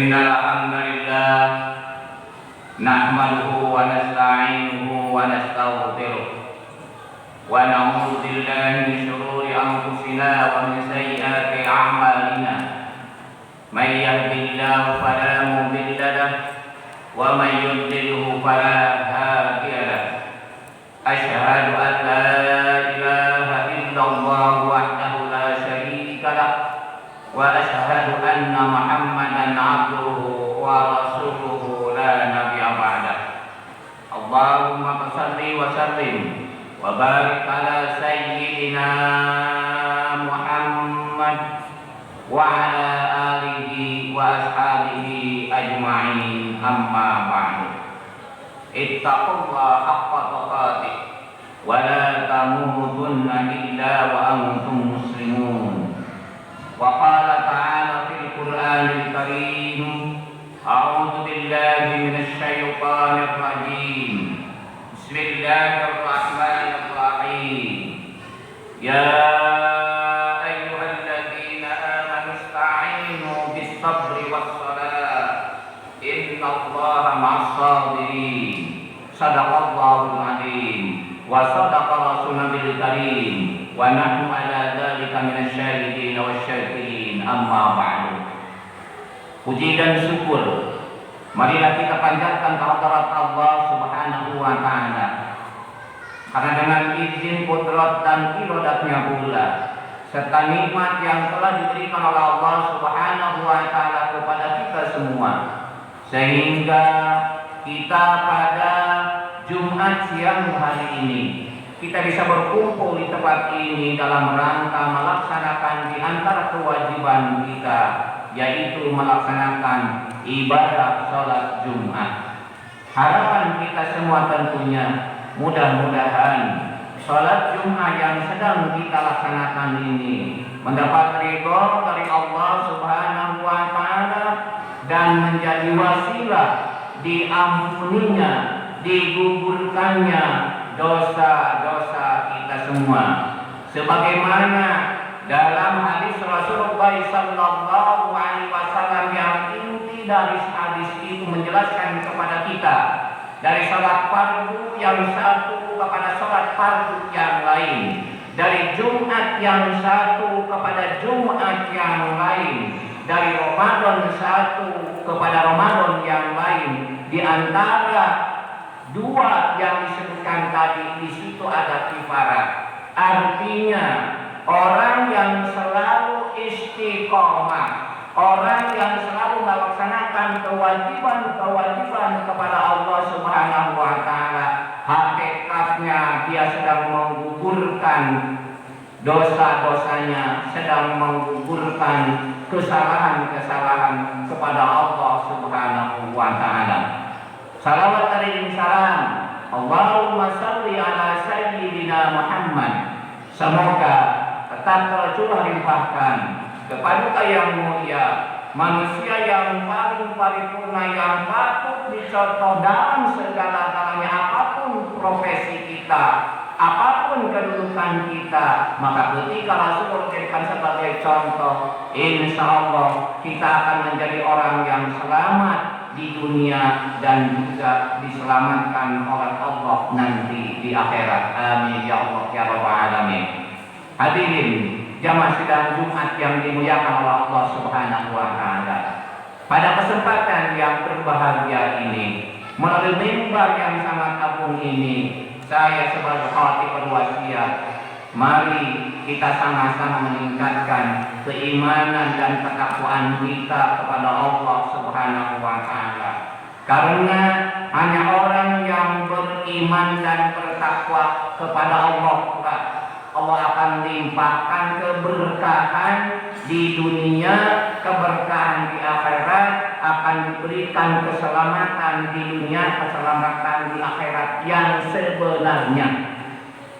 Innal hamdalillah nahmaduhu wa nasta'inuhu wa nastaghfiruh wa na'udzu billahi min shururi anfusina wa min sayyiati a'malina. May yahdihillahu fala mudilla lahu wa may yudlilhu fala hadiya lahu. Asyhadu an la ilaha illallah wahdahu la syarika lahu wa asyhadu anna Muhammadan abduhu wa rasuluhu la nabiyya ba'dah. Allahumma shalli wa sallim wa barik ala sayyidina Muhammad wa ala alihi wa ashabihi ajma'in, amma ba'du. Ittaqullaha haqqa tuqatih wa la tamutunna illa wa antum muslimun. Wa qala ta'ala fil Qur'anil Karim, a'udzu billahi minasy syaithanir rajim. Bismillahirrahmanirrahim. Ya ayyuhalladzina amanu ista'inu bis-sabri was-salah. Innallaha ma'as-sabirin. Shadaqallahul 'azim wa sadaqa rasulunal karim wa nahnu ala dzalika minasyahidin wasyakirin, amma ba'du. Puji dan syukur marilah kita panjatkan kehadirat Allah Subhanahu wa taala, karena dengan izin qudrat dan iradatnya pula serta nikmat yang telah diberikan oleh Allah Subhanahu wa taala kepada kita semua, sehingga kita pada Jumat siang hari ini kita bisa berkumpul di tempat ini dalam rangka melaksanakan di antara kewajiban kita, yaitu melaksanakan ibadah sholat Jumat. Harapan kita semua tentunya mudah-mudahan sholat Jumat yang sedang kita laksanakan ini mendapat ridho dari Allah Subhanahu wa taala dan menjadi wasilah diampuninya, digugurkannya dosa-dosa kita semua, sebagaimana dalam hadis Rasulullah sallallahu alaihi wasallam yang inti dari hadis itu menjelaskan kepada kita dari salat fardu yang satu kepada salat fardu yang lain, dari Jumat yang satu kepada Jumat yang lain, dari Ramadan satu kepada Ramadan yang lain. Di antara dua yang disebutkan tadi, di situ ada kifarat. Artinya orang yang selalu istiqomah, orang yang selalu melaksanakan kewajiban kepada Allah Subhanahu wa taala, hakikatnya dia sedang menggugurkan dosa-dosanya, sedang menggugurkan kesalahan-kesalahan kepada Allah Subhanahu wa taala. Salawat alaihi salam, Allahumma salli ala sayyidina Muhammad. Semoga tetap tercurah limpahkan kepada yang mulia, manusia yang paling paripurna, yang patut dicontoh dalam segala-galanya, apapun profesi kita, apapun kedudukan kita, maka ketika Rasul dijadikan sebagai contoh, insya Allah kita akan menjadi orang yang selamat di dunia dan juga diselamatkan oleh Allah nanti di akhirat. Amin ya Allah ya rabbal alamin. Hadirin jamaah sidang Jumat yang dimuliakan oleh Allah Subhanahu wa taala, pada kesempatan yang berbahagia ini, melalui mimbar yang sangat agung ini, saya sebagai khatib berwasiat, mari kita sama-sama meningkatkan keimanan dan ketakwaan kita kepada Allah Subhanahu wa taala. Karena hanya orang yang beriman dan bertakwa kepada Allah, Allah akan limpahkan keberkahan di dunia, keberkahan di akhirat, akan diberikan keselamatan di dunia, keselamatan di akhirat yang sebenarnya.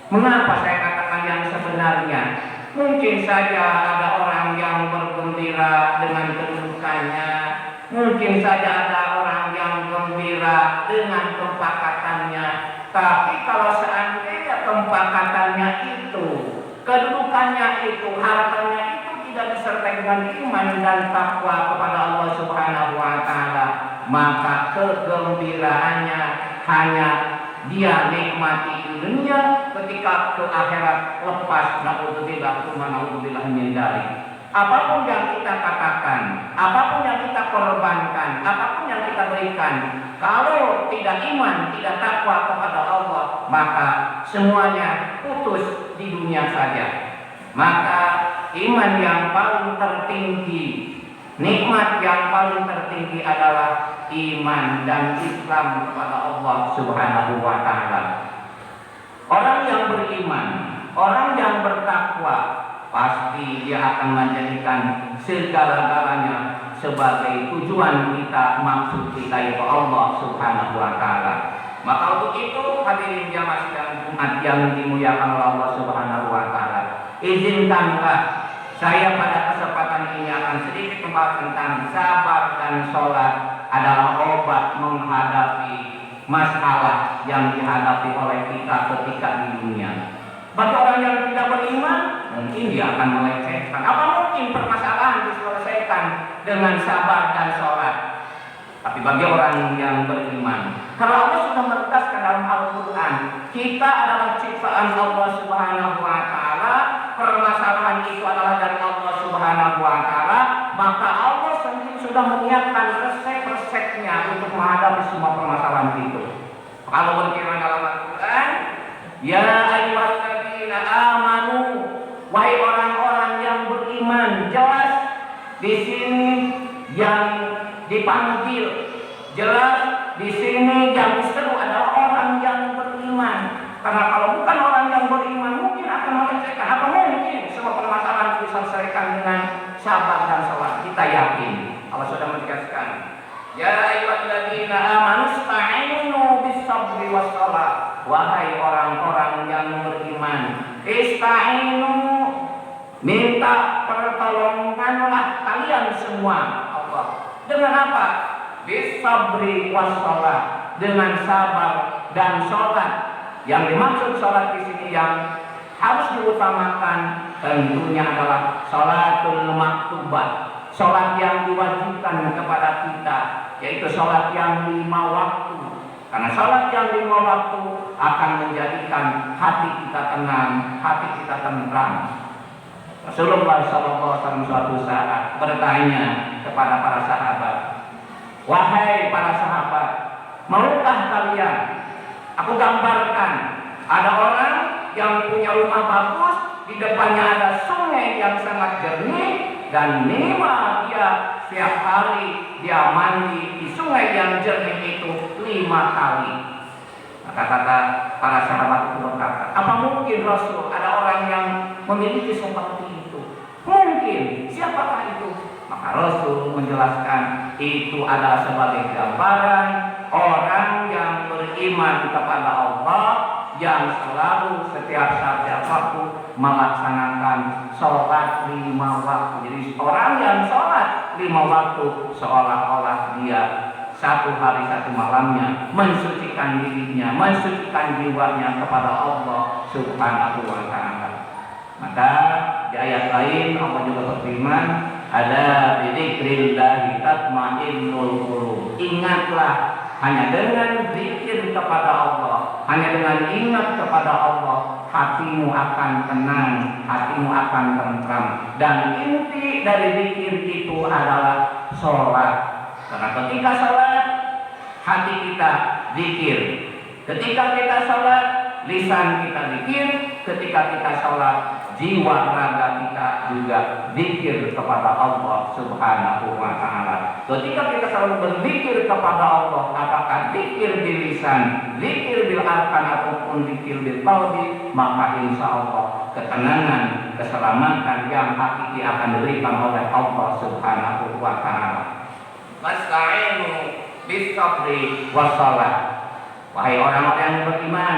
Mengapa saya katakan yang sebenarnya? Mungkin saja ada orang yang bergembira dengan kedudukannya, mungkin saja ada orang yang gembira dengan kepakatannya. Tapi kalau seandainya kepakatannya itu, kedudukannya itu, hartanya itu tidak disertai dengan iman dan takwa kepada Allah Subhanahu wa taala, maka kegembiraannya hanya dia nikmati di dunia, ketika ke akhirat lepas. Na'udzubillah min dzalik. Apapun yang kita katakan, apapun yang kita korbankan, apapun yang kita berikan, kalau tidak iman, tidak takwa kepada Allah, maka semuanya putus di dunia saja. Maka iman yang paling tertinggi, nikmat yang paling tertinggi adalah iman dan Islam kepada Allah Subhanahu wa taala. Orang yang beriman, orang yang bertakwa, pasti dia akan menjadikan segala-galanya sebagai tujuan kita, maksud kita itu Allah Subhanahu wa taala. Maka untuk itu hadirin jamaah sidang Jumat yang dimuliakan oleh Allah Subhanahu wa taala, izinkanlah saya pada kesempatan ini akan sedikit membahas tentang sabar dan sholat adalah obat menghadapi masalah yang dihadapi oleh kita ketika di dunia. Bagi orang yang tidak beriman, mungkin dia akan melecehkan. Apa mungkin permasalahan diselesaikan dengan sabar dan sholat? Tapi bagi orang yang beriman, kalau Allah sudah menegaskan dalam Al-Quran, kita adalah ciptaan Allah Subhanahu wa taala, permasalahan itu adalah dari Allah Subhanahu wa taala, maka Allah sendiri sudah menyiapkan resep-resepnya untuk menghadapi semua permasalahan itu. Kalau berfirman dalam Al-Quran, ya ayyuhalladzina amanu, wahai orang-orang yang beriman. Jelas di sini yang dipanggil, jelas di sini yang diseru adalah orang yang beriman. Karena kalau bukan orang yang beriman, mungkin akan melecehkan. Apa mungkin semua permasalahan diselesaikan dengan sabar dan sholat? Kita yakin Allah sudah menegaskan, ya ayyuhalladzina amanu ista'inu bis-sabri was-shalah. Wahai orang-orang yang beriman, ista'inu, minta pertolonganlah kalian semua Allah. Dengan apa? Bis-sabri was-shalah, dengan sabar dan sholat. Yang dimaksud sholat di sini yang harus diutamakan tentunya adalah sholatul maktubah, sholat yang diwajibkan kepada kita, yaitu sholat yang 5 waktu. Karena sholat yang 5 waktu akan menjadikan hati kita tenang, hati kita tentram. Rasulullah SAW suatu saat bertanya kepada para sahabat, wahai para sahabat, maukah kalian aku gambarkan ada orang yang punya rumah bagus, di depannya ada sungai yang sangat jernih, dan minimal dia setiap hari dia mandi di sungai yang jernih itu 5 kali. Maka kata para sahabat itu berkata, apa mungkin Rasul ada orang yang memiliki seperti itu? Mungkin. Siapakah itu? Maka Rasul menjelaskan itu adalah sebagai gambaran orang yang beriman kepada Allah, yang selalu setiap saat waktu melaksanakan sholat 5 waktu. Jadi orang yang sholat 5 waktu seolah-olah dia 1 hari 1 malamnya mensucikan dirinya, mensucikan jiwanya kepada Allah Subhanahu wa taala. Maka di ayat lain Allah juga berfirman, ada bidzikrillah tatmainnul qulub. Ingatlah, hanya dengan zikir kepada Allah, hanya dengan ingat kepada Allah, hatimu akan tenang, hatimu akan tentram. Dan inti dari zikir itu adalah sholat. Karena ketika sholat, hati kita zikir. Ketika kita sholat, lisan kita zikir. Ketika kita sholat, jiwa raga kita juga zikir kepada Allah Subhanahu wa taala. Ketika kita selalu berzikir kepada Allah, apakah zikir bil lisan, zikir bil arkan ataupun zikir bil qalbi, maka insya Allah ketenangan, keselamatan yang hakiki akan diberikan oleh Allah Subhanahu wa taala. Wasta'inu bis sabri wassalah. Wahai orang-orang yang beriman,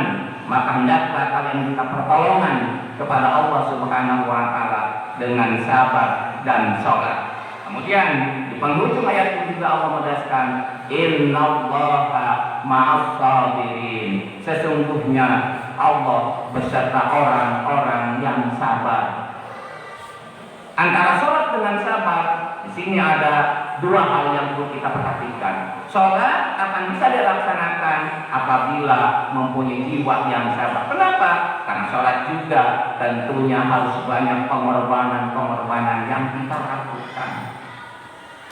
maka hendaklah kalian minta pertolongan kepada Allah Subhanahu wa taala dengan sabar dan sholat. Kemudian di penghujung ayat itu juga Allah menegaskan, innallaha ma'as sabirin. Sesungguhnya Allah beserta orang-orang yang sabar. Antara sholat dengan sabar, di sini ada dua hal yang perlu kita perhatikan. Sholat akan bisa dilaksanakan apabila mempunyai jiwa yang sabar. Kenapa? Karena sholat juga tentunya harus banyak pengorbanan yang kita lakukan.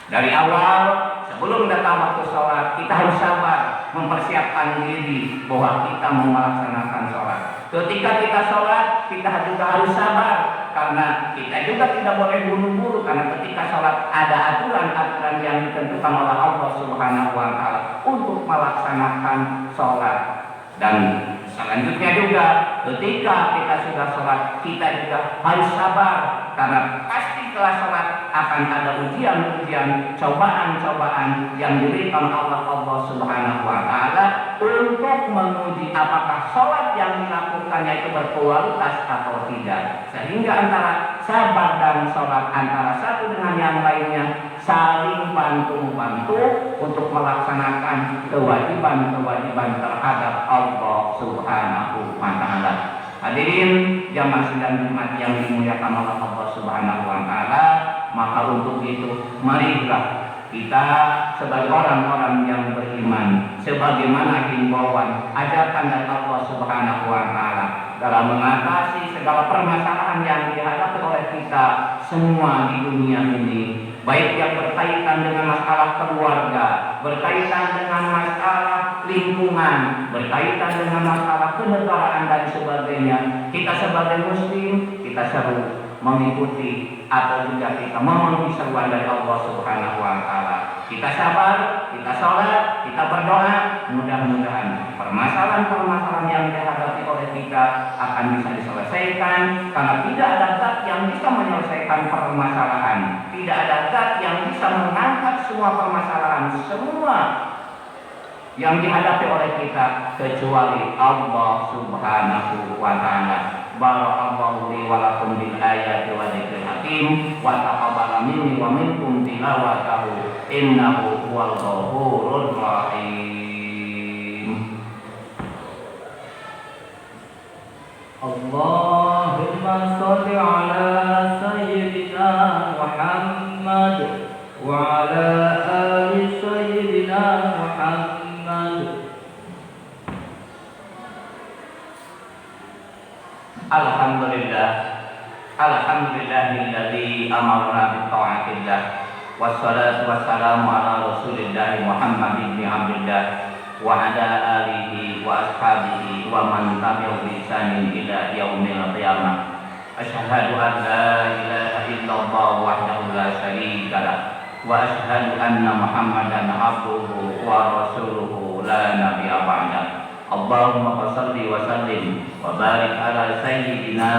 Dari awal, sebelum datang waktu sholat, kita harus sabar, mempersiapkan diri bahwa kita mau melaksanakan sholat. Ketika kita sholat, kita juga harus sabar, karena kita juga tidak boleh buru-buru, karena ketika sholat ada aturan-aturan yang ditentukan oleh Allah Subhanahu wa Ta'ala untuk melaksanakan sholat. Dan selanjutnya juga ketika kita sudah sholat, kita juga harus sabar, karena pasti setelah sholat akan ada ujian-ujian, cobaan-cobaan yang diberikan Allah Subhanahu wa Ta'ala untuk menguji apakah sholat yang dilakukannya itu berkualitas atau tidak. Sehingga antara sabar dan sholat, antara satu dengan yang lainnya, saling bantu-bantu untuk melaksanakan kewajiban-kewajiban terhadap Allah Subhanahu wa Ta'ala. Hadirin jamaah sidang Jumat yang dimuliakan oleh Allah Subhanahu wa Ta'ala, maka untuk itu marilah kita sebagai orang-orang yang beriman, sebagaimana himbauan ajakan dari Allah Subhanahu wa Ta'ala dalam mengatasi segala permasalahan yang dihadapi oleh kita semua di dunia ini, baik yang berkaitan dengan masalah keluarga, berkaitan dengan masalah lingkungan, berkaitan dengan masalah kenegaraan dan sebagainya. Kita sebagai muslim, kita seru mengikuti atau juga kita memenuhi seruan dari Allah Subhanahu wa Ta'ala. Kita sabar, kita sholat, kita berdoa, mudah-mudahan permasalahan-permasalahan yang dihadapi oleh kita akan bisa diselesaikan, karena tidak ada zat yang bisa menyelesaikan permasalahan, tidak ada zat yang bisa mengangkat semua permasalahan, semua yang dihadapi oleh kita kecuali Allah Subhanahu wa Ta'ala. Barakallahu li wa lakum bil ayati wa dzikril hakim wa taqabbal minni wa minkum tilawatahu innahu huwal ghafurur rahim. Allahumma shalli ala sayyidina Muhammad wa ala ali sayyidina Muhammad. Alhamdulillahilladzi amarna bi ta'atillah wassalatu wassalamu ala rasulillah Muhammad ibn Abdillah wa ala alihi wa ashabihi wa man tabi'ahu bi ihsanin ila yaumil qiyamah. Asyhadu an la ilaha illallah wahdahu la syarika lah wa asyhadu anna Muhammadan abduhu wa rasuluhu la nabiyya ba'dah. Allahumma shalli wa sallim wa barik ala sayyidina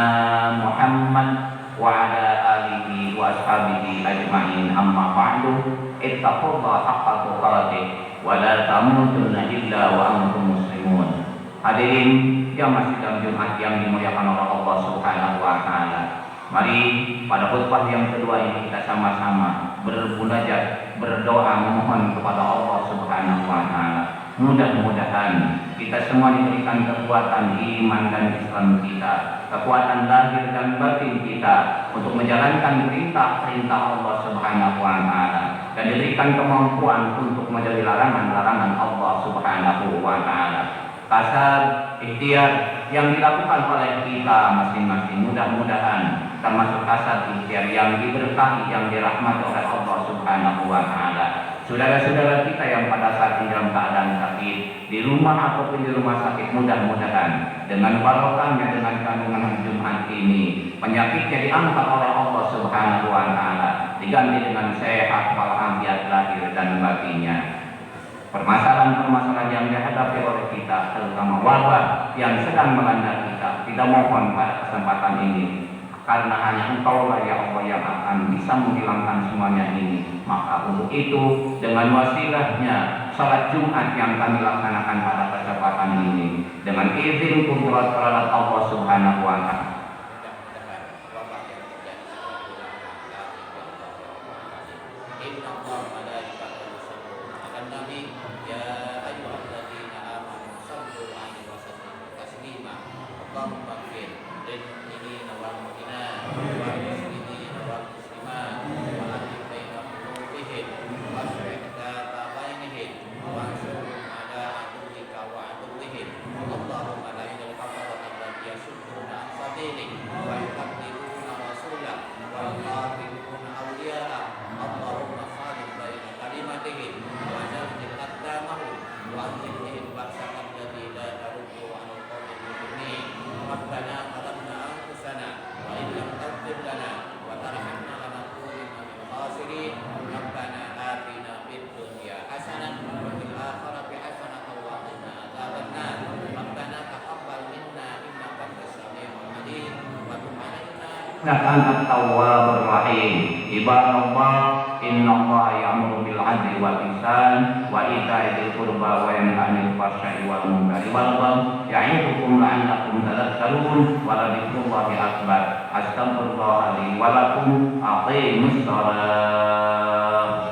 Muhammad wa ala alihi wa ashabihi ajma'in, amma ba'du. Ittaqullaha haqqa tuqatih wa la tamutunna illa wa antum muslimun. Hadirin jamaah sidang Jumat yang dimuliakan oleh Allah Subhanahu wa Ta'ala, mari pada khutbah yang kedua ini kita sama-sama bermunajat, berdoa, memohon kepada Allah Subhanahu wa Ta'ala. Mudah-mudahan kita semua diberikan kekuatan iman dan Islam kita, kekuatan lahir dan batin kita untuk menjalankan perintah-perintah Allah Subhanahu wa Ta'ala, dan diberikan kemampuan untuk menjauhi larangan-larangan Allah Subhanahu wa Ta'ala. Kasar ikhtiar yang dilakukan oleh kita masing-masing, mudah-mudahan termasuk kasar ikhtiar yang diberkahi, yang dirahmati oleh Allah Subhanahu wa Ta'ala. Saudara-saudara kita yang pada saat ini dalam keadaan sakit, di rumah ataupun di rumah sakit, mudah-mudahan dengan barokahnya, dengan kandungan Jumat ini, penyakitnya diangkat oleh Allah Subhanahu wa Ta'ala, diganti dengan sehat walafiat lahir dan batinnya. Permasalahan-permasalahan yang dihadapi oleh kita, terutama wabah yang sedang melanda kita mohon pada kesempatan ini, karena hanya Engkaulah ya Allah yang akan bisa menghilangkan semuanya ini. Maka untuk itu, dengan wasilahnya salat Jumat yang kami laksanakan pada kesempatan ini, dengan izin kudrat Allah Subhanahu wa Ta'ala, Allahumma innaka antat tawwabur rahim. Ibadallah, innallaha ya'muru bil 'adli wal ihsan wa ita'i dzil qurba wa yanha 'anil fahsya'i wal munkari wal baghi ya'idukum la'allakum tadhakkarun wa la dzikrullahi akbar. Astaghfirullah li wa lakum. Aqimus shalah.